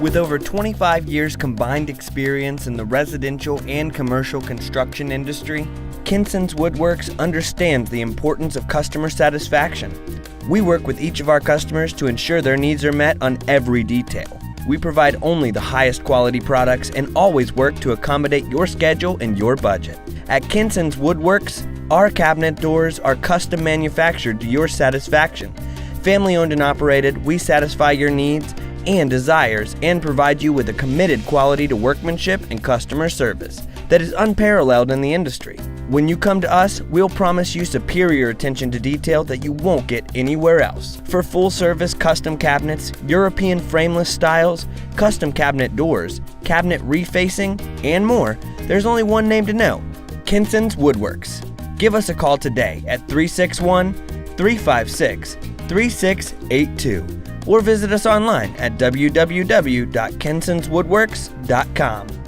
With over 25 years combined experience in the residential and commercial construction industry, Kensons Woodworks understands the importance of customer satisfaction. We work with each of our customers to ensure their needs are met on every detail. We provide only the highest quality products and always work to accommodate your schedule and your budget. At Kensons Woodworks, our cabinet doors are custom manufactured to your satisfaction. Family owned and operated, we satisfy your needs and desires and provide you with a committed quality to workmanship and customer service that is unparalleled in the industry. When you come to us, we'll promise you superior attention to detail that you won't get anywhere else. For full-service custom cabinets, European frameless styles, custom cabinet doors, cabinet refacing, and more, there's only one name to know: Kensons Woodworks. Give us a call today at 361-356-3682 or visit us online at www.kensonswoodworks.com.